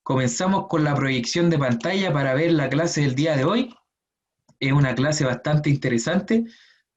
Comenzamos con la proyección de pantalla para ver la clase del día de hoy. Es una clase bastante interesante,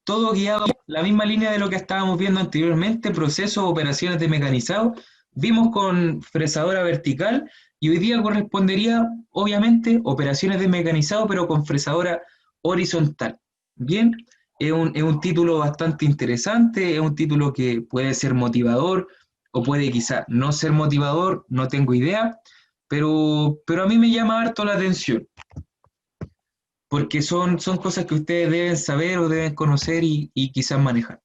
todo guiado en la misma línea de lo que estábamos viendo anteriormente, procesos, operaciones de mecanizado. Vimos con fresadora vertical y hoy día correspondería, obviamente, operaciones de mecanizado, pero con fresadora horizontal. Bien, es un título bastante interesante, es un título que puede ser motivador o puede quizá no ser motivador, no tengo idea, pero a mí me llama harto la atención porque son cosas que ustedes deben saber o deben conocer y quizás manejar.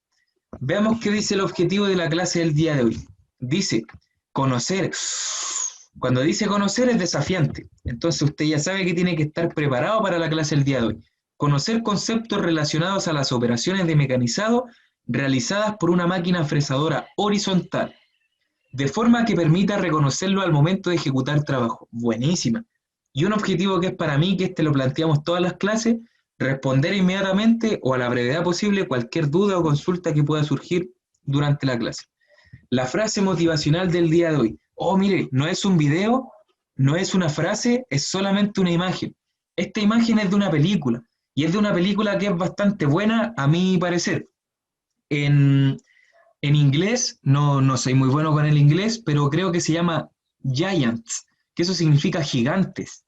Veamos qué dice el objetivo de la clase del día de hoy. Dice, conocer. Cuando dice conocer es desafiante. Entonces usted ya sabe que tiene que estar preparado para la clase del día de hoy. Conocer conceptos relacionados a las operaciones de mecanizado realizadas por una máquina fresadora horizontal, de forma que permita reconocerlo al momento de ejecutar trabajo. Buenísima. Y un objetivo que es para mí, que este lo planteamos todas las clases, responder inmediatamente o a la brevedad posible cualquier duda o consulta que pueda surgir durante la clase. La frase motivacional del día de hoy. Oh, mire, no es un video, no es una frase, es solamente una imagen. Esta imagen es de una película, y es de una película que es bastante buena, a mi parecer. En, en inglés, no soy muy bueno con el inglés, pero creo que se llama Giants, que eso significa gigantes.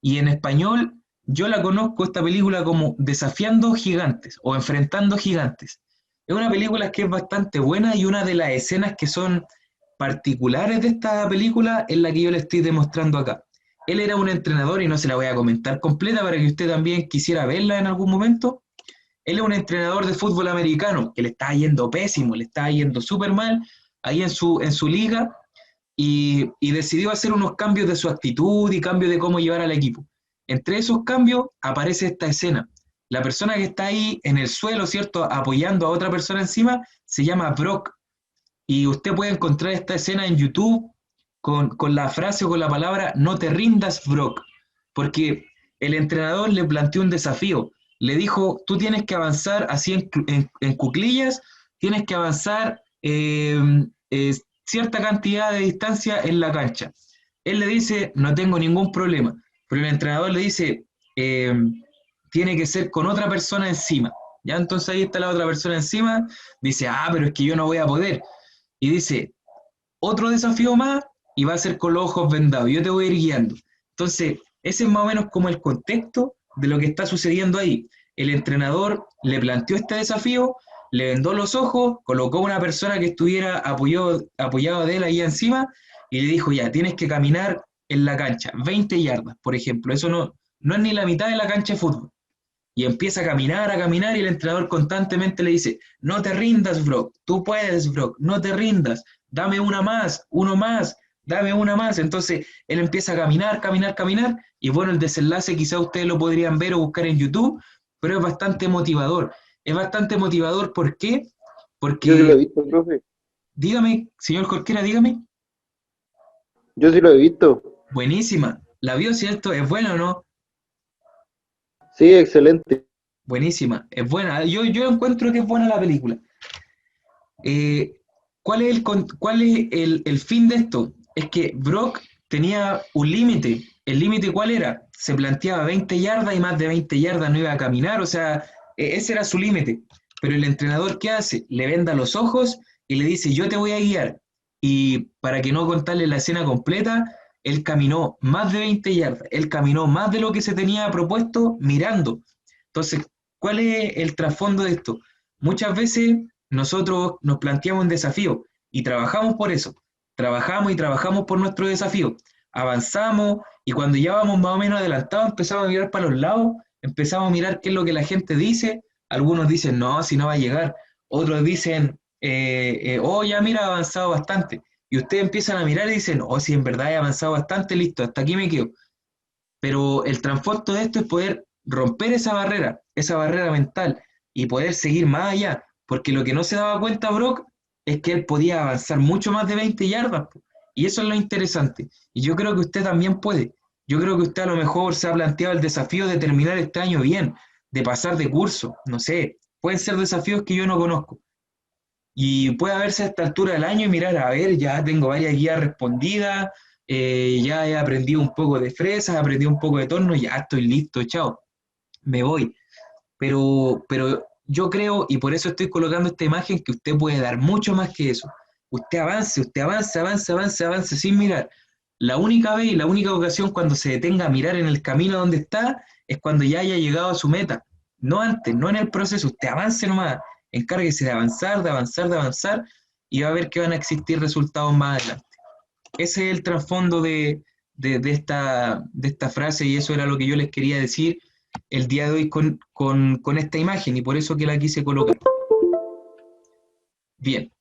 Y en español, yo la conozco esta película como Desafiando Gigantes o Enfrentando Gigantes. Es una película que es bastante buena y una de las escenas que son particulares de esta película es la que yo le estoy demostrando acá. Él era un entrenador y no se la voy a comentar completa para que usted también quisiera verla en algún momento. Él es un entrenador de fútbol americano que le está yendo pésimo, le está yendo súper mal ahí en su liga y decidió hacer unos cambios de su actitud y cambios de cómo llevar al equipo. Entre esos cambios aparece esta escena. La persona que está ahí en el suelo, ¿cierto? Apoyando a otra persona encima, se llama Brock. Y usted puede encontrar esta escena en YouTube con la frase o con la palabra no te rindas, Brock. Porque el entrenador le planteó un desafío. Le dijo, tú tienes que avanzar así en cuclillas, tienes que avanzar cierta cantidad de distancia en la cancha. Él le dice, no tengo ningún problema. Pero el entrenador le dice, eh, tiene que ser con otra persona encima. Ya entonces ahí está la otra persona encima, dice, pero es que yo no voy a poder. Y dice, otro desafío más y va a ser con los ojos vendados. Yo te voy a ir guiando. Entonces, ese es más o menos como el contexto de lo que está sucediendo ahí. El entrenador le planteó este desafío, le vendó los ojos, colocó una persona que estuviera apoyado de él ahí encima y le dijo, ya, tienes que caminar en la cancha, 20 yardas, por ejemplo. Eso no es ni la mitad de la cancha de fútbol. Y empieza a caminar y el entrenador constantemente le dice, no te rindas, Brock, tú puedes, Brock, no te rindas, dame una más, uno más, dame una más. Entonces él empieza a caminar, caminar, caminar y bueno, el desenlace quizá ustedes lo podrían ver o buscar en YouTube, pero es bastante motivador. Es bastante motivador, ¿por qué? Yo sí lo Porque, he visto, profe. dígame, señor Jorquera, dígame, Yo sí lo he visto. buenísima, ¿la vio, cierto? ¿Es buena o no? Sí, excelente. Buenísima, es buena. Yo encuentro que es buena la película. Eh, ¿Cuál es el fin de esto? Es que Brock tenía un límite. ¿El límite cuál era? Se planteaba 20 yardas y más de 20 yardas no iba a caminar, o sea, ese era su límite. Pero el entrenador, ¿qué hace? Le venda los ojos y le dice, yo te voy a guiar. Y para que no contarle la escena completa, él caminó más de 20 yardas, él caminó más de lo que se tenía propuesto mirando. Entonces, ¿cuál es el trasfondo de esto? Muchas veces nosotros nos planteamos un desafío y trabajamos por eso. Trabajamos y trabajamos por nuestro desafío. Avanzamos y cuando ya vamos más o menos adelantados empezamos a mirar para los lados, empezamos a mirar qué es lo que la gente dice. Algunos dicen, no, si no va a llegar. Otros dicen, oh, ya mira, ha avanzado bastante. Y ustedes empiezan a mirar y dicen, oh, si en verdad he avanzado bastante, listo, hasta aquí me quedo. Pero el trasfondo de esto es poder romper esa barrera mental y poder seguir más allá, porque lo que no se daba cuenta Brock es que él podía avanzar mucho más de 20 yardas, po. Y eso es lo interesante. Y yo creo que usted también puede. Yo creo que usted a lo mejor se ha planteado el desafío de terminar este año bien, de pasar de curso, no sé, pueden ser desafíos que yo no conozco. Y puede verse a esta altura del año y mirar, a ver, ya tengo varias guías respondidas, ya he aprendido un poco de fresas, aprendí un poco de torno, ya estoy listo, chao, me voy. Pero yo creo, y por eso estoy colocando esta imagen, que usted puede dar mucho más que eso. Usted avance sin mirar. La única vez y la única ocasión cuando se detenga a mirar en el camino donde está es cuando ya haya llegado a su meta. No antes, no en el proceso. Usted avance nomás, encárguese de avanzar, y va a ver que van a existir resultados más adelante. Ese es el trasfondo de esta frase, y eso era lo que yo les quería decir el día de hoy con esta imagen, y por eso que la quise colocar. Bien,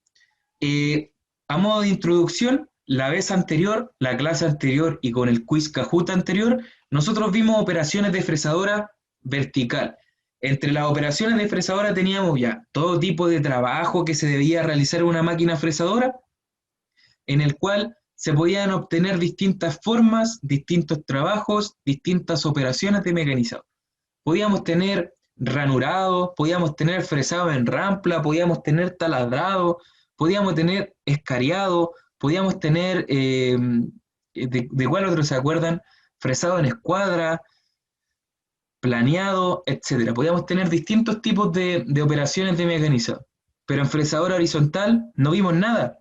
a modo de introducción, la vez anterior, la clase anterior y con el quiz Kahoot anterior, nosotros vimos operaciones de fresadora vertical. Entre las operaciones de fresadora teníamos ya todo tipo de trabajo que se debía realizar en una máquina fresadora, en el cual se podían obtener distintas formas, distintos trabajos, distintas operaciones de mecanizado. Podíamos tener ranurado, podíamos tener fresado en rampla, podíamos tener taladrado, podíamos tener escariado, podíamos tener, ¿de cuál otro se acuerdan? Fresado en escuadra, planeado, etcétera. Podíamos tener distintos tipos de operaciones de mecanizado. Pero en fresadora horizontal no vimos nada.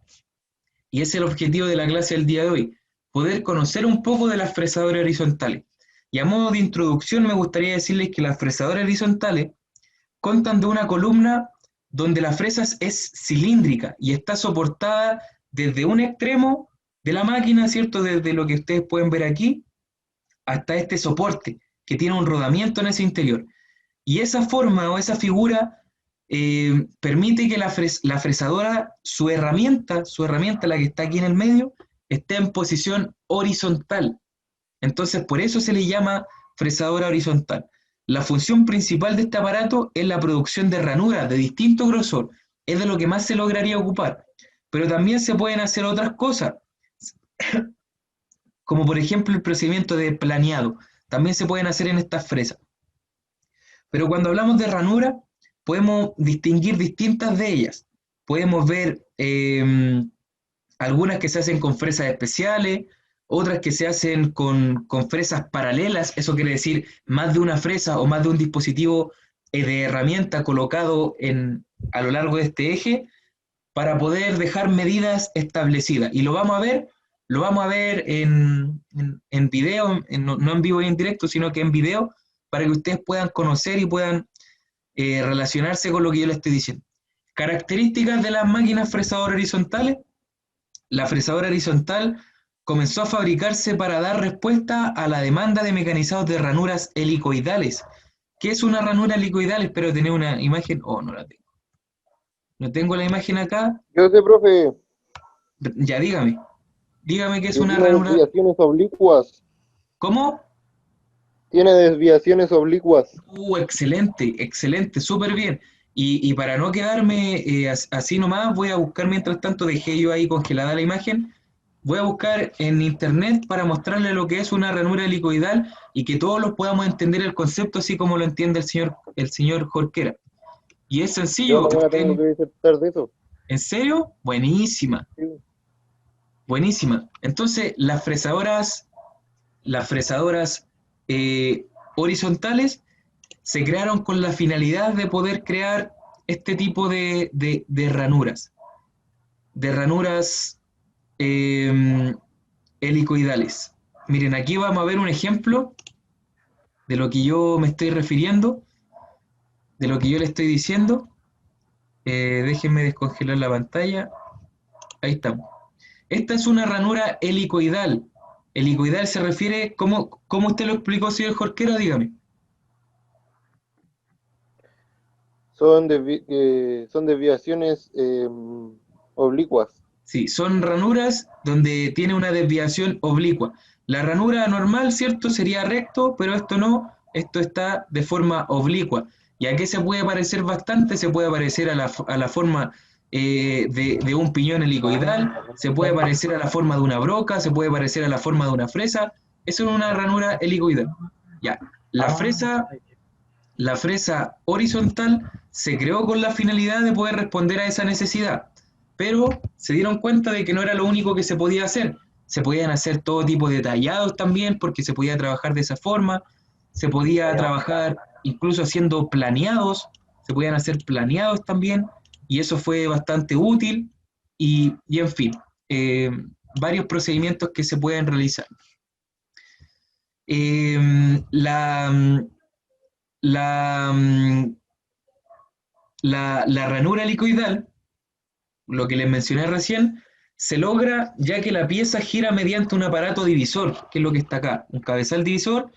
Y ese es el objetivo de la clase del día de hoy, poder conocer un poco de las fresadoras horizontales. Y a modo de introducción me gustaría decirles que las fresadoras horizontales constan de una columna donde la fresa es cilíndrica y está soportada desde un extremo de la máquina, ¿cierto? Desde lo que ustedes pueden ver aquí, hasta este soporte, que tiene un rodamiento en ese interior. Y esa forma o esa figura permite que la fresadora, su herramienta, la que está aquí en el medio, esté en posición horizontal. Entonces, por eso se le llama fresadora horizontal. La función principal de este aparato es la producción de ranuras de distinto grosor. Es de lo que más se lograría ocupar. Pero también se pueden hacer otras cosas, como por ejemplo el procedimiento de planeado. También se pueden hacer en estas fresas. Pero cuando hablamos de ranura, podemos distinguir distintas de ellas. Podemos ver algunas que se hacen con fresas especiales, otras que se hacen con fresas paralelas, eso quiere decir más de una fresa o más de un dispositivo de herramienta colocado a lo largo de este eje para poder dejar medidas establecidas. Y lo vamos a ver en video, no en vivo y en directo, sino que en video, para que ustedes puedan conocer y puedan relacionarse con lo que yo les estoy diciendo. Características de las máquinas fresadoras horizontales. La fresadora horizontal comenzó a fabricarse para dar respuesta a la demanda de mecanizados de ranuras helicoidales. ¿Qué es una ranura helicoidal? Espero tener una imagen. Oh, no la tengo. No tengo la imagen acá. Yo sé, profe, Ya, dígame. Dígame qué es que una tiene ranura. desviaciones oblicuas. ¿Cómo? Tiene desviaciones oblicuas. Excelente, excelente, súper bien. Y para no quedarme así nomás, voy a buscar mientras tanto, dejé yo ahí congelada la imagen, voy a buscar en internet para mostrarle lo que es una ranura helicoidal y que todos los podamos entender el concepto así como lo entiende el señor Jorquera. Y es Yo sencillo, mañana tengo que disertar de eso. ¿en serio? Buenísima, Sí. buenísima. Entonces, las fresadoras horizontales se crearon con la finalidad de poder crear este tipo de ranuras helicoidales. Miren, aquí vamos a ver un ejemplo de lo que yo me estoy refiriendo, de lo que yo le estoy diciendo. Déjenme descongelar la pantalla. Ahí estamos. Esta es una ranura helicoidal. Helicoidal se refiere, ¿cómo usted lo explicó, señor Jorquera? Dígame. Son desviaciones oblicuas. Sí, son ranuras donde tiene una desviación oblicua. La ranura normal, ¿cierto? Sería recto, pero esto no, esto está de forma oblicua. ¿Y a qué se puede parecer bastante? Se puede parecer a la forma de un piñón helicoidal, se puede parecer a la forma de una broca, se puede parecer a la forma de una fresa. Eso es una ranura helicoidal. Ya, la fresa horizontal se creó con la finalidad de poder responder a esa necesidad, pero se dieron cuenta de que no era lo único que se podía hacer, se podían hacer todo tipo de tallados también, porque se podía trabajar de esa forma, se podía trabajar incluso haciendo planeados, se podían hacer planeados también, y eso fue bastante útil, y en fin, eh, varios procedimientos que se pueden realizar. Eh, la, la, la ranura helicoidal, lo que les mencioné recién, se logra ya que la pieza gira mediante un aparato divisor, que es lo que está acá, un cabezal divisor,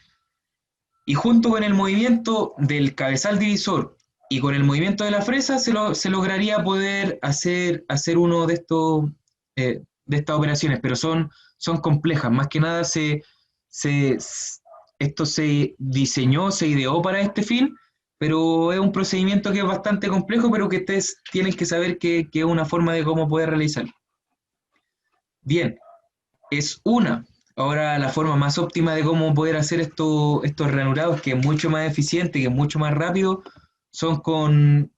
y junto con el movimiento del cabezal divisor y con el movimiento de la fresa se lograría poder hacer uno de estas operaciones, pero son complejas, más que nada se, esto se diseñó, se ideó para este fin, pero es un procedimiento que es bastante complejo, pero que ustedes tienen que saber que es una forma de cómo poder realizarlo. Bien, es una. Ahora la forma más óptima de cómo poder hacer estos ranurados, que es mucho más eficiente, que es mucho más rápido, son con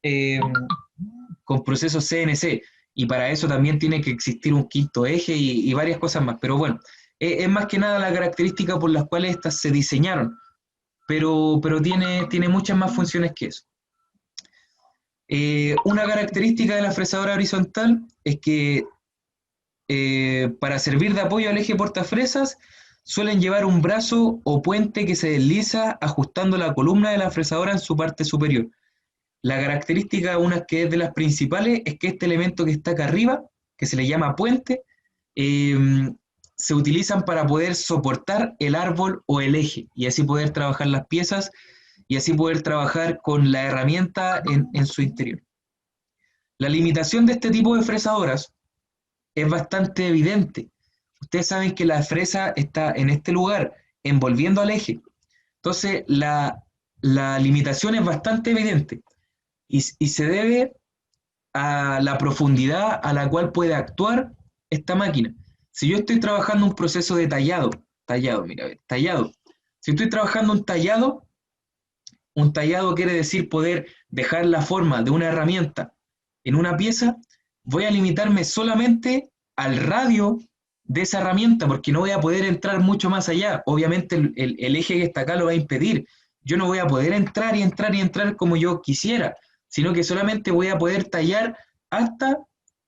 procesos CNC. Y para eso también tiene que existir un quinto eje y varias cosas más. Pero bueno, es más que nada la característica por las cuales estas se diseñaron. Pero tiene muchas más funciones que eso. Una característica de la fresadora horizontal es que para servir de apoyo al eje portafresas, suelen llevar un brazo o puente que se desliza ajustando la columna de la fresadora en su parte superior. La característica, una que es de las principales, es que este elemento que está acá arriba, que se le llama puente, eh, se utilizan para poder soportar el árbol o el eje y así poder trabajar las piezas y así poder trabajar con la herramienta en su interior. La limitación de este tipo de fresadoras es bastante evidente. Ustedes saben que la fresa está en este lugar, envolviendo al eje. Entonces, la limitación es bastante evidente y se debe a la profundidad a la cual puede actuar esta máquina. Si yo estoy trabajando un proceso de tallado, mira, tallado. Si estoy trabajando un tallado quiere decir poder dejar la forma de una herramienta en una pieza, voy a limitarme solamente al radio de esa herramienta porque no voy a poder entrar mucho más allá. Obviamente el eje que está acá lo va a impedir. Yo no voy a poder entrar y entrar y entrar como yo quisiera, sino que solamente voy a poder tallar hasta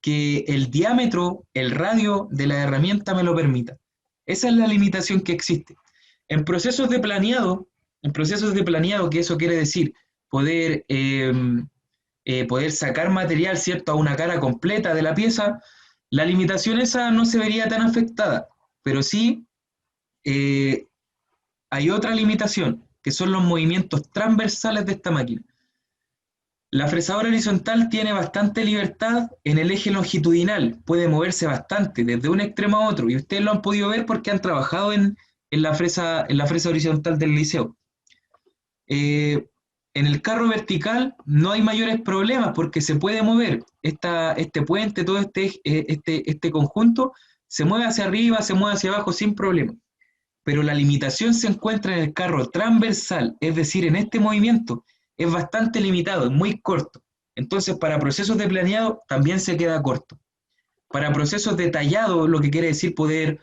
que el diámetro, el radio de la herramienta me lo permita. Esa es la limitación que existe. En procesos de planeado, que eso quiere decir poder sacar material, ¿cierto?, a una cara completa de la pieza, la limitación esa no se vería tan afectada, pero sí eh, hay otra limitación, que son los movimientos transversales de esta máquina. La fresadora horizontal tiene bastante libertad en el eje longitudinal, puede moverse bastante desde un extremo a otro, y ustedes lo han podido ver porque han trabajado en la fresa horizontal del liceo. En el carro vertical no hay mayores problemas porque se puede mover. Este puente, todo este conjunto, se mueve hacia arriba, se mueve hacia abajo sin problema. Pero la limitación se encuentra en el carro transversal, es decir, en este movimiento, es bastante limitado, es muy corto. Entonces, para procesos de planeado también se queda corto. Para procesos de tallado, lo que quiere decir poder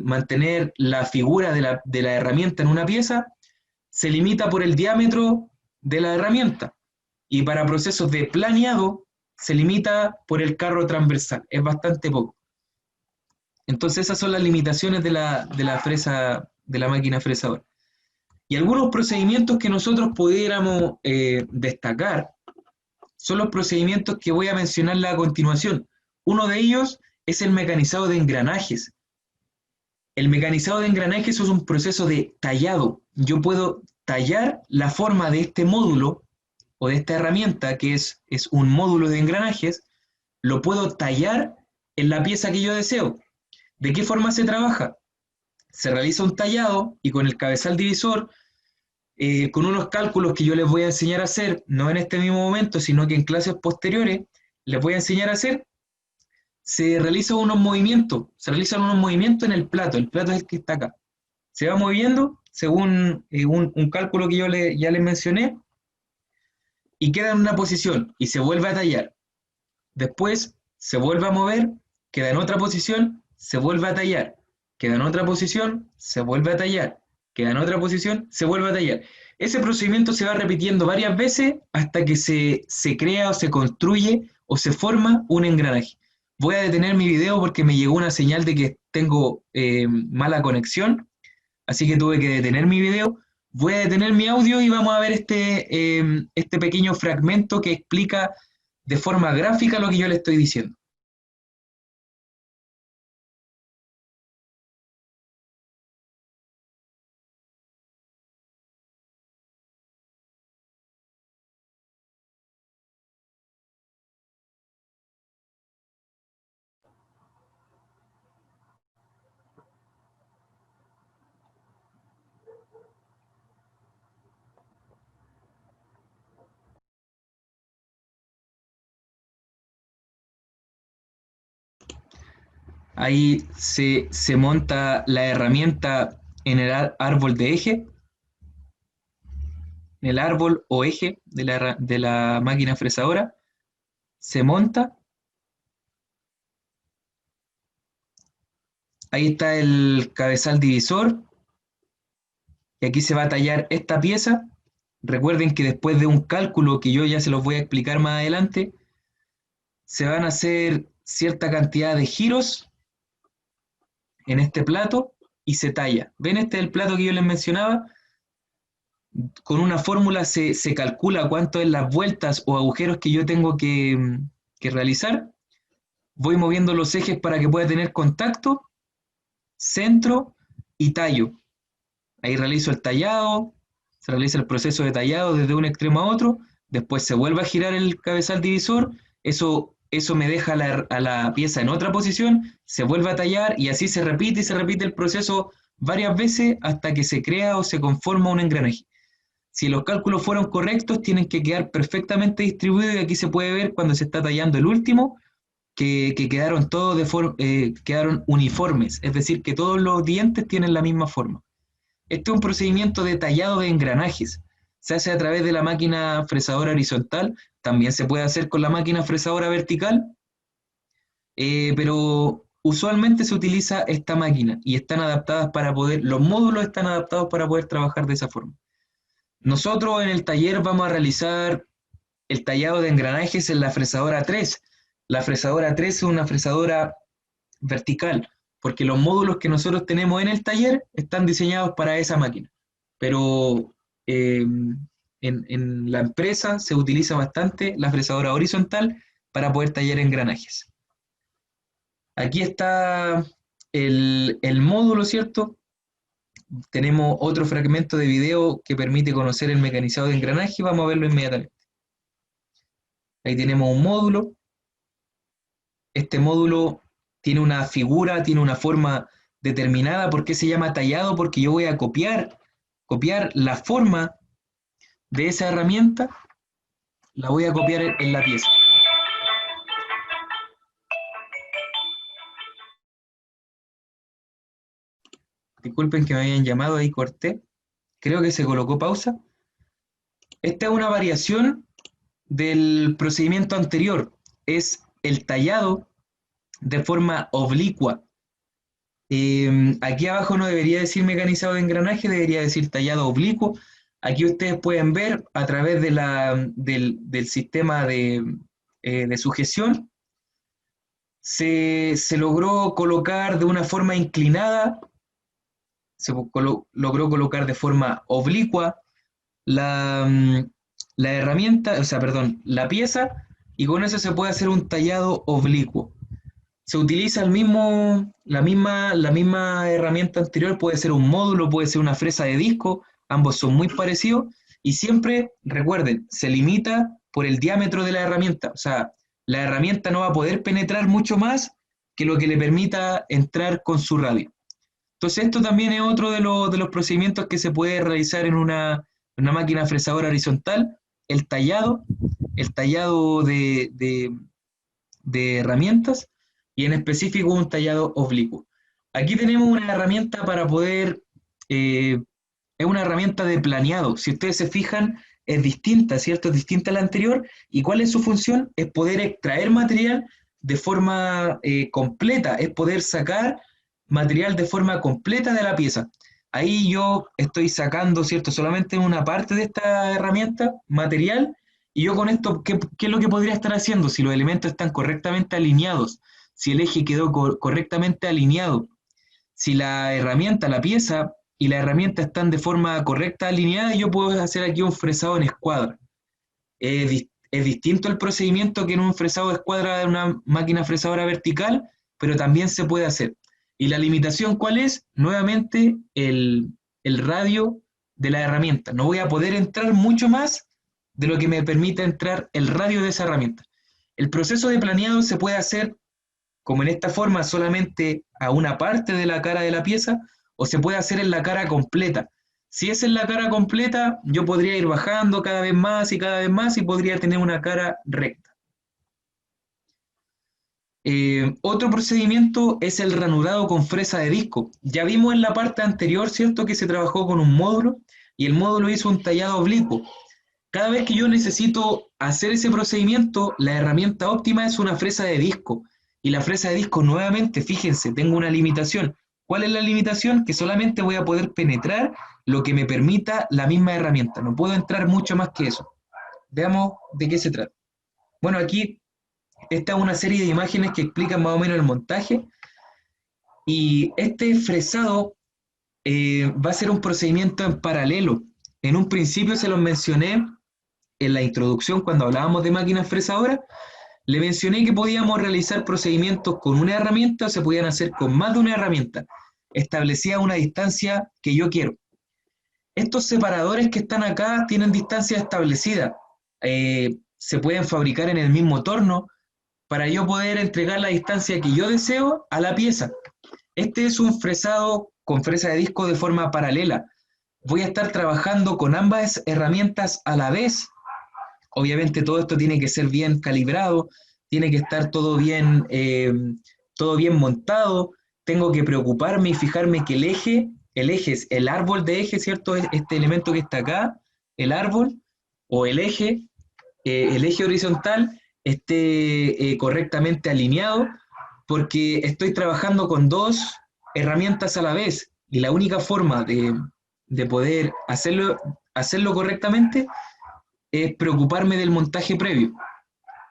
mantener la figura de la herramienta en una pieza, se limita por el diámetro de la herramienta. Y para procesos de planeado, se limita por el carro transversal. Es bastante poco. Entonces esas son las limitaciones de la fresa, de la máquina fresadora. Y algunos procedimientos que nosotros pudiéramos destacar son los procedimientos que voy a mencionarles a continuación. Uno de ellos es el mecanizado de engranajes. El mecanizado de engranajes es un proceso de tallado. Yo puedo tallar la forma de este módulo o de esta herramienta, que es un módulo de engranajes, lo puedo tallar en la pieza que yo deseo. ¿De qué forma se trabaja? Se realiza un tallado y con el cabezal divisor, con unos cálculos que yo les voy a enseñar a hacer, no en este mismo momento, sino que en clases posteriores, les voy a enseñar a hacer, se realizan unos movimientos en el plato es el que está acá. Se va moviendo según un cálculo que ya les mencioné y queda en una posición y se vuelve a tallar. Después se vuelve a mover, queda en otra posición, se vuelve a tallar. queda en otra posición, se vuelve a tallar, queda en otra posición, se vuelve a tallar. Ese procedimiento se va repitiendo varias veces hasta que se crea o se construye o se forma un engranaje. Voy a detener mi video porque me llegó una señal de que tengo mala conexión, así que tuve que detener mi video. Voy a detener mi audio y vamos a ver este pequeño fragmento que explica de forma gráfica lo que yo le estoy diciendo. Ahí se monta la herramienta en el árbol de eje, en el árbol o eje de la máquina fresadora, se monta. Ahí está el cabezal divisor, y aquí se va a tallar esta pieza. Recuerden que después de un cálculo que yo ya se los voy a explicar más adelante, se van a hacer cierta cantidad de giros en este plato y se talla. ¿Ven? Este es el plato que yo les mencionaba. Con una fórmula se calcula cuánto es las vueltas o agujeros que yo tengo que realizar. Voy moviendo los ejes para que pueda tener contacto, centro y tallo. Ahí realizo el tallado, se realiza el proceso de tallado desde un extremo a otro, después se vuelve a girar el cabezal divisor, eso me deja a la pieza en otra posición, se vuelve a tallar y así se repite y se repite el proceso varias veces hasta que se crea o se conforma un engranaje. Si los cálculos fueron correctos, tienen que quedar perfectamente distribuidos y aquí se puede ver cuando se está tallando el último, que quedaron todos quedaron uniformes, es decir, que todos los dientes tienen la misma forma. Este es un procedimiento de tallado de engranajes. Se hace a través de la máquina fresadora horizontal, también se puede hacer con la máquina fresadora vertical, pero usualmente se utiliza esta máquina y están adaptadas para poder, los módulos están adaptados para poder trabajar de esa forma. Nosotros en el taller vamos a realizar el tallado de engranajes en la fresadora 3. La fresadora 3 es una fresadora vertical, porque los módulos que nosotros tenemos en el taller están diseñados para esa máquina. Pero en la empresa se utiliza bastante la fresadora horizontal para poder tallar engranajes. Aquí está el módulo, ¿cierto? Tenemos otro fragmento de video que permite conocer el mecanizado de engranaje y vamos a verlo inmediatamente. Ahí tenemos un módulo. Este módulo tiene una figura, tiene una forma determinada. ¿Por qué se llama tallado? Porque yo voy a copiar la forma de esa herramienta, la voy a copiar en la pieza. Disculpen que me habían llamado, ahí corté. Creo que se colocó pausa. Esta es una variación del procedimiento anterior. Es el tallado de forma oblicua. Aquí abajo no debería decir mecanizado de engranaje, debería decir tallado oblicuo. Aquí ustedes pueden ver a través del sistema de sujeción, se logró colocar de una forma inclinada, logró colocar de forma oblicua la herramienta, o sea, perdón, la pieza, y con eso se puede hacer un tallado oblicuo. Se utiliza la misma herramienta anterior, puede ser un módulo, puede ser una fresa de disco, ambos son muy parecidos, y siempre, recuerden, se limita por el diámetro de la herramienta, o sea, la herramienta no va a poder penetrar mucho más que lo que le permita entrar con su radio. Entonces esto también es otro de los procedimientos que se puede realizar en una máquina fresadora horizontal, el tallado de herramientas, y en específico un tallado oblicuo. Aquí tenemos una herramienta para poder, es una herramienta de planeado. Si ustedes se fijan, es distinta, ¿cierto? Es distinta a la anterior. ¿Y cuál es su función? Es poder extraer material de forma completa, es poder sacar material de forma completa de la pieza. Ahí yo estoy sacando, ¿cierto? Solamente una parte de esta herramienta, material, y yo con esto, ¿qué es lo que podría estar haciendo? Si los elementos están correctamente alineados, si el eje quedó correctamente alineado, si la herramienta, la pieza y la herramienta están de forma correcta alineada, yo puedo hacer aquí un fresado en escuadra. Es distinto el procedimiento que en un fresado de escuadra de una máquina fresadora vertical, pero también se puede hacer. ¿Y la limitación cuál es? Nuevamente el radio de la herramienta. No voy a poder entrar mucho más de lo que me permite entrar el radio de esa herramienta. El proceso de planeado se puede hacer como en esta forma solamente a una parte de la cara de la pieza, o se puede hacer en la cara completa. Si es en la cara completa, yo podría ir bajando cada vez más y cada vez más y podría tener una cara recta. Otro procedimiento es el ranurado con fresa de disco. Ya vimos en la parte anterior, ¿cierto?, que se trabajó con un módulo y el módulo hizo un tallado oblicuo. Cada vez que yo necesito hacer ese procedimiento, la herramienta óptima es una fresa de disco. Y la fresa de disco, nuevamente, fíjense, tengo una limitación. ¿Cuál es la limitación? Que solamente voy a poder penetrar lo que me permita la misma herramienta. No puedo entrar mucho más que eso. Veamos de qué se trata. Bueno, aquí está una serie de imágenes que explican más o menos el montaje. Y este fresado va a ser un procedimiento en paralelo. En un principio se los mencioné en la introducción cuando hablábamos de máquinas fresadoras. Le mencioné que podíamos realizar procedimientos con una herramienta o se podían hacer con más de una herramienta. Establecía una distancia que yo quiero. Estos separadores que están acá tienen distancia establecida. Se pueden fabricar en el mismo torno para yo poder entregar la distancia que yo deseo a la pieza. Este es un fresado con fresa de disco de forma paralela. Voy a estar trabajando con ambas herramientas a la vez. Obviamente todo esto tiene que ser bien calibrado, tiene que estar todo bien montado, tengo que preocuparme y fijarme que el eje es el árbol de eje, ¿cierto? Este elemento que está acá, el árbol o el eje horizontal esté correctamente alineado, porque estoy trabajando con dos herramientas a la vez y la única forma de poder hacerlo correctamente es preocuparme del montaje previo.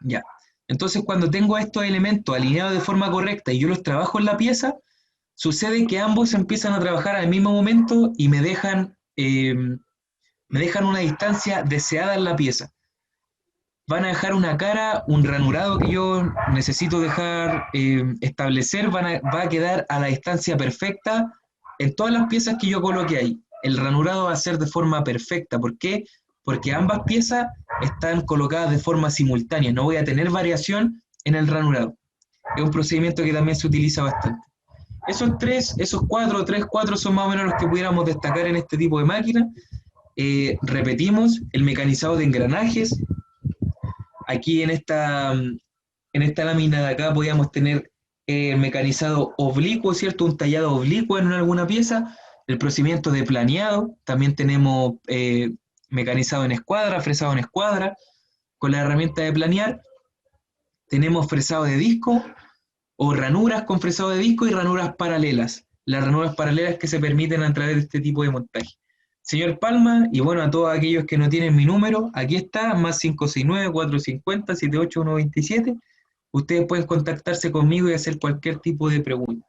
Ya. Entonces, cuando tengo estos elementos alineados de forma correcta y yo los trabajo en la pieza, sucede que ambos empiezan a trabajar al mismo momento y me dejan una distancia deseada en la pieza. Van a dejar una cara, un ranurado que yo necesito dejar establecer, va a quedar a la distancia perfecta en todas las piezas que yo coloque ahí. El ranurado va a ser de forma perfecta. ¿Por qué? Porque ambas piezas están colocadas de forma simultánea. No voy a tener variación en el ranurado. Es un procedimiento que también se utiliza bastante. Esos tres, cuatro son más o menos los que pudiéramos destacar en este tipo de máquina. Repetimos, el mecanizado de engranajes. Aquí en esta lámina de acá podíamos tener mecanizado oblicuo, ¿cierto? Un tallado oblicuo en alguna pieza. El procedimiento de planeado. También tenemos mecanizado en escuadra, fresado en escuadra. Con la herramienta de planear tenemos fresado de disco o ranuras con fresado de disco y ranuras paralelas. Las ranuras paralelas que se permiten a través de este tipo de montaje. Señor Palma, y bueno, a todos aquellos que no tienen mi número, aquí está, más 569-450-78127. Ustedes pueden contactarse conmigo y hacer cualquier tipo de pregunta.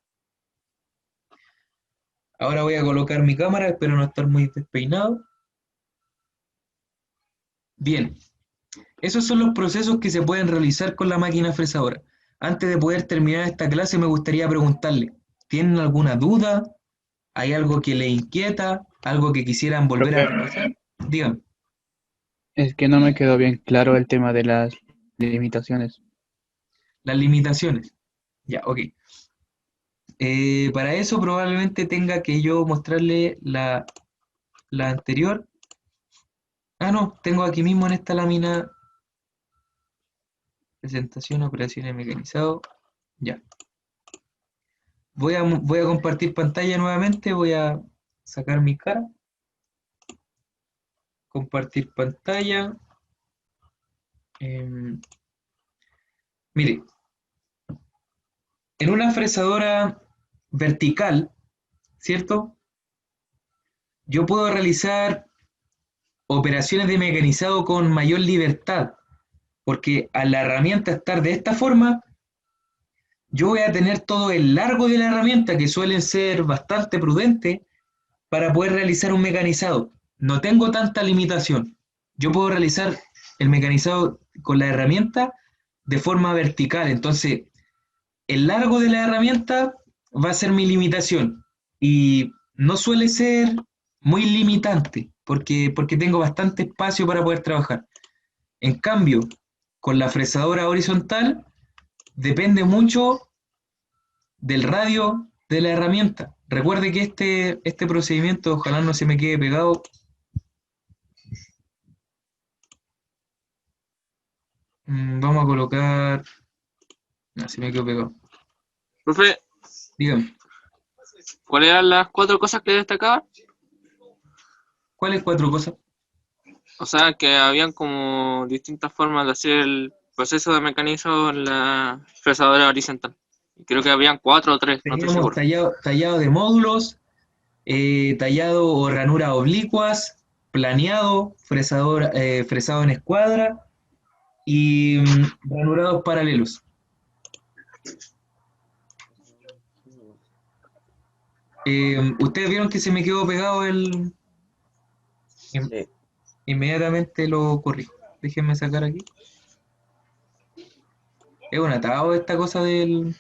Ahora voy a colocar mi cámara, espero no estar muy despeinado. Bien, esos son los procesos que se pueden realizar con la máquina fresadora. Antes de poder terminar esta clase, me gustaría preguntarle, ¿tienen alguna duda? ¿Hay algo que les inquieta? ¿Algo que quisieran volver a Profe, repasar? Díganme. es que no me quedó bien claro el tema de las limitaciones. Las limitaciones. Ya, ok. Para eso probablemente tenga que yo mostrarle la anterior. Ah, no, tengo aquí mismo en esta lámina presentación, operaciones mecanizado. Ya. Voy a compartir pantalla nuevamente. Voy a sacar mi cara. Compartir pantalla. Em, Mire, en una fresadora vertical, ¿cierto? Yo puedo realizar operaciones de mecanizado con mayor libertad, porque a la herramienta estar de esta forma, yo voy a tener todo el largo de la herramienta, que suelen ser bastante prudentes, para poder realizar un mecanizado. No tengo tanta limitación. Yo puedo realizar el mecanizado con la herramienta de forma vertical. Entonces, el largo de la herramienta va a ser mi limitación. Y no suele ser muy limitante, porque tengo bastante espacio para poder trabajar. En cambio, con la fresadora horizontal, depende mucho del radio de la herramienta. Recuerde que este procedimiento, ojalá no se me quede pegado. Vamos a colocar... No, se me quedó pegado. Profe, Dígame, ¿cuáles eran las 4 cosas que destacaba? ¿cuáles 4 cosas? O sea, que habían como distintas formas de hacer el proceso de mecanizado en la fresadora horizontal. Creo que habían 4 o 3, no estoy Teníamos seguro. tallado de módulos, tallado o ranuras oblicuas, planeado, fresado en escuadra y ranurados paralelos. Ustedes vieron que se me quedó pegado el... Sí. Inmediatamente lo corrijo. Déjenme sacar aquí. Es un atado esta cosa del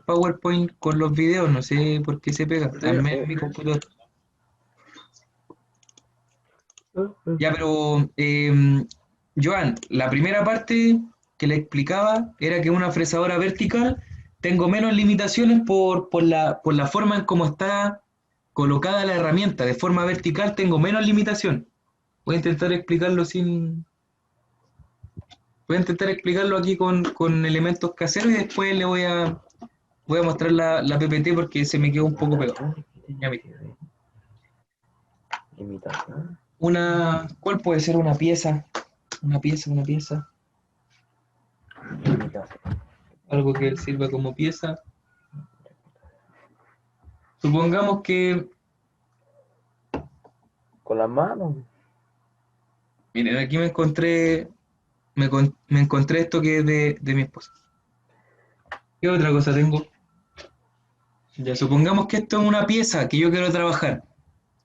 PowerPoint con los videos, no sé por qué se pega. Al menos en mi computador. Ya, pero Joan, la primera parte que le explicaba era que una fresadora vertical tengo menos limitaciones por la forma en cómo está colocada la herramienta. De forma vertical tengo menos limitación. Voy a intentar explicarlo Voy a intentar explicarlo aquí con elementos caseros y después le voy a mostrar la PPT porque se me quedó un poco pegado. Ya mira. Limitación. ¿Cuál puede ser una pieza? Una pieza. Limitación. Algo que sirva como pieza. Supongamos que, Con las manos. miren, aquí me encontré esto que es de mi esposa. ¿Qué otra cosa tengo? Ya, supongamos que esto es una pieza que yo quiero trabajar.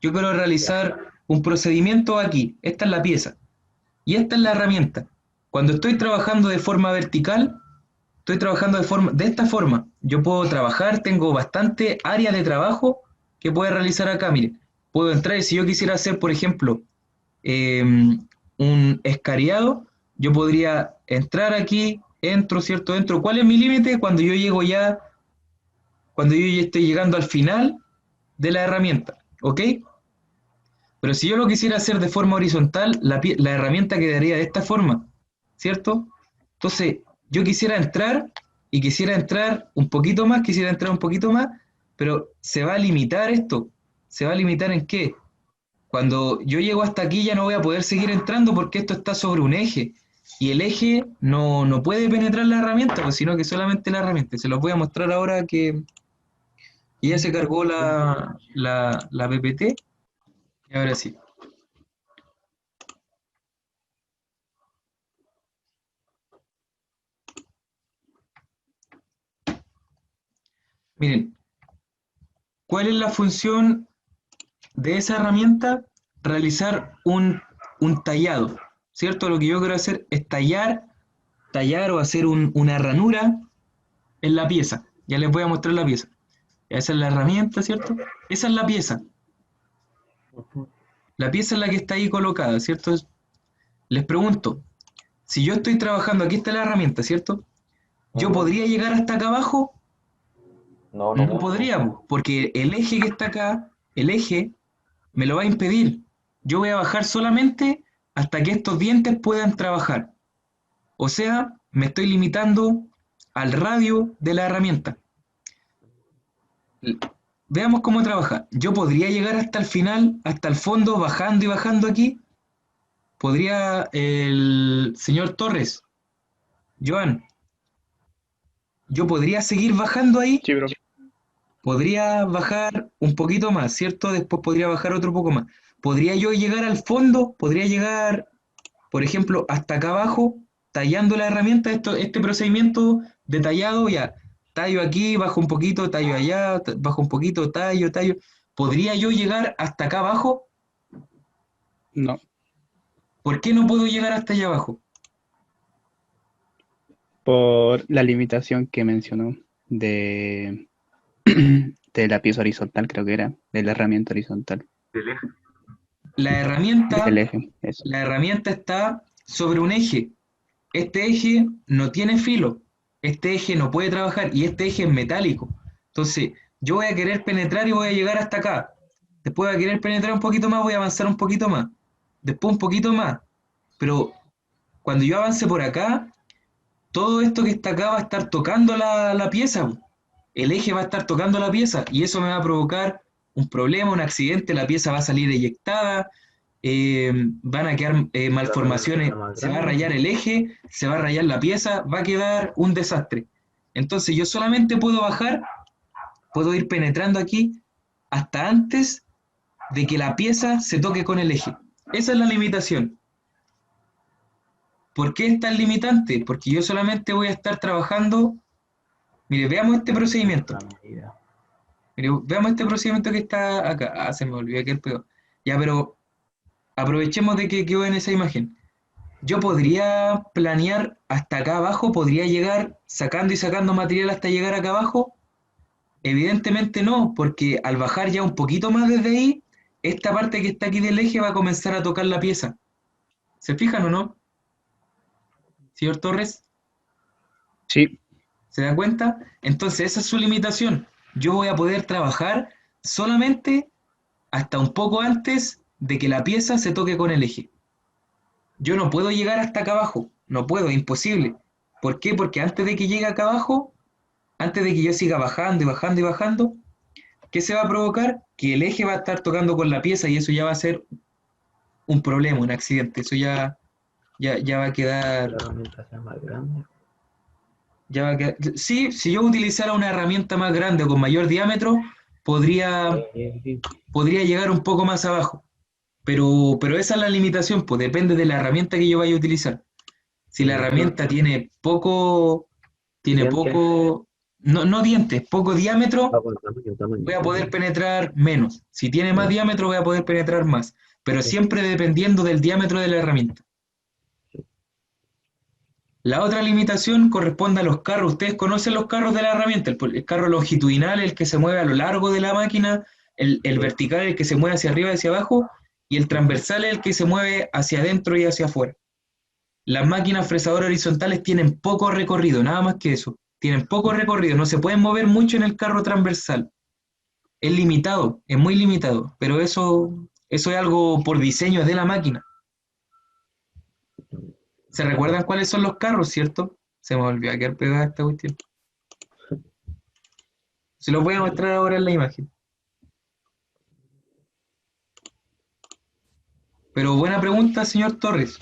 Yo quiero realizar un procedimiento aquí. Esta es la pieza. Y esta es la herramienta. Cuando estoy trabajando de forma vertical, estoy trabajando de esta forma. Yo puedo trabajar, tengo bastante área de trabajo que puedo realizar acá. Miren, puedo entrar y si yo quisiera hacer, por ejemplo, eh, un escariado, yo podría entrar aquí, entro, ¿cierto? Entro. ¿Cuál es mi límite? Cuando yo ya estoy llegando al final de la herramienta, ¿ok? Pero si yo lo quisiera hacer de forma horizontal, la herramienta quedaría de esta forma, ¿cierto? Entonces, yo quisiera entrar y quisiera entrar un poquito más, pero se va a limitar esto. ¿Se va a limitar en qué? Cuando yo llego hasta aquí ya no voy a poder seguir entrando porque esto está sobre un eje. Y el eje no puede penetrar la herramienta, pues, sino que solamente la herramienta. Se los voy a mostrar ahora que ya se cargó la PPT. Y ahora sí. Miren, ¿cuál es la función de esa herramienta? Realizar un tallado, ¿cierto? Lo que yo quiero hacer es tallar o hacer una ranura en la pieza. Ya les voy a mostrar la pieza. Esa es la herramienta, ¿cierto? Esa es la pieza. La pieza es la que está ahí colocada, ¿cierto? Les pregunto, si yo estoy trabajando, aquí está la herramienta, ¿cierto? ¿Yo podría llegar hasta acá abajo? No, No podría, porque el eje que está acá, el eje, me lo va a impedir. Yo voy a bajar solamente hasta que estos dientes puedan trabajar. O sea, me estoy limitando al radio de la herramienta. Veamos cómo trabaja. Yo podría llegar hasta el final, hasta el fondo, bajando y bajando aquí. Podría el señor Torres, Joan, yo podría seguir bajando ahí. Sí, profe. podría bajar un poquito más, ¿cierto? Después podría bajar otro poco más. ¿Podría yo llegar al fondo? ¿Podría llegar, por ejemplo, hasta acá abajo, tallando la herramienta? Este procedimiento detallado, ya, tallo aquí, bajo un poquito, tallo allá, bajo un poquito, tallo, tallo. ¿Podría yo llegar hasta acá abajo? No, ¿Por qué no puedo llegar hasta allá abajo? por la limitación que mencionó de, de la pieza horizontal, creo que era, de la herramienta horizontal, La herramienta, del eje, eso. la herramienta está sobre un eje. Este eje no tiene filo, este eje no puede trabajar y este eje es metálico. Entonces, yo voy a querer penetrar y voy a llegar hasta acá. Después voy a querer penetrar un poquito más, voy a avanzar un poquito más. Después un poquito más. Pero cuando yo avance por acá, todo esto que está acá va a estar tocando la pieza. El eje va a estar tocando la pieza y eso me va a provocar un problema, un accidente, la pieza va a salir eyectada, van a quedar malformaciones, Más se va a grande. rayar el eje, se va a rayar la pieza, va a quedar un desastre. Entonces yo solamente puedo bajar, puedo ir penetrando aquí hasta antes de que la pieza se toque con el eje. Esa es la limitación. ¿Por qué es tan limitante? Porque yo solamente voy a estar trabajando. Mire, veamos este procedimiento. La medida. Mire, veamos este procedimiento que está acá. Ah, se me olvidó que el peor. Ya, pero aprovechemos de que quedó en esa imagen. Yo podría planear hasta acá abajo, podría llegar sacando y sacando material hasta llegar acá abajo. Evidentemente no, porque al bajar ya un poquito más desde ahí, esta parte que está aquí del eje va a comenzar a tocar la pieza. ¿Se fijan o no, señor Torres? Sí, ¿Se da cuenta? Entonces esa es su limitación. Yo voy a poder trabajar solamente hasta un poco antes de que la pieza se toque con el eje. Yo no puedo llegar hasta acá abajo, no puedo, es imposible. ¿Por qué? Porque antes de que llegue acá abajo, antes de que yo siga bajando y bajando y bajando, ¿qué se va a provocar? Que el eje va a estar tocando con la pieza y eso ya va a ser un problema, un accidente. Eso ya va a quedar, La herramienta sea más grande. ya va a quedar. Sí, si yo utilizara una herramienta más grande o con mayor diámetro, podría, Sí. podría llegar un poco más abajo. Pero esa es la limitación, pues depende de la herramienta que yo vaya a utilizar. Si la herramienta tiene Dientes. poco, no dientes, poco diámetro, Con el tamaño. voy a poder penetrar menos. Si tiene más Sí. diámetro, voy a poder penetrar más. Pero siempre dependiendo del diámetro de la herramienta. La otra limitación corresponde a los carros. Ustedes conocen los carros de la herramienta. El carro longitudinal, el que se mueve a lo largo de la máquina, el Sí. vertical, el que se mueve hacia arriba y hacia abajo, y el transversal, el que se mueve hacia adentro y hacia afuera. Las máquinas fresadoras horizontales tienen poco recorrido, nada más que eso. Tienen poco recorrido, no se pueden mover mucho en el carro transversal. Es limitado, es muy limitado, pero eso es algo por diseño de la máquina. ¿Se recuerdan cuáles son los carros, cierto? Se me olvidó quedar pegada esta cuestión. Se los voy a mostrar ahora en la imagen. Pero buena pregunta, señor Torres.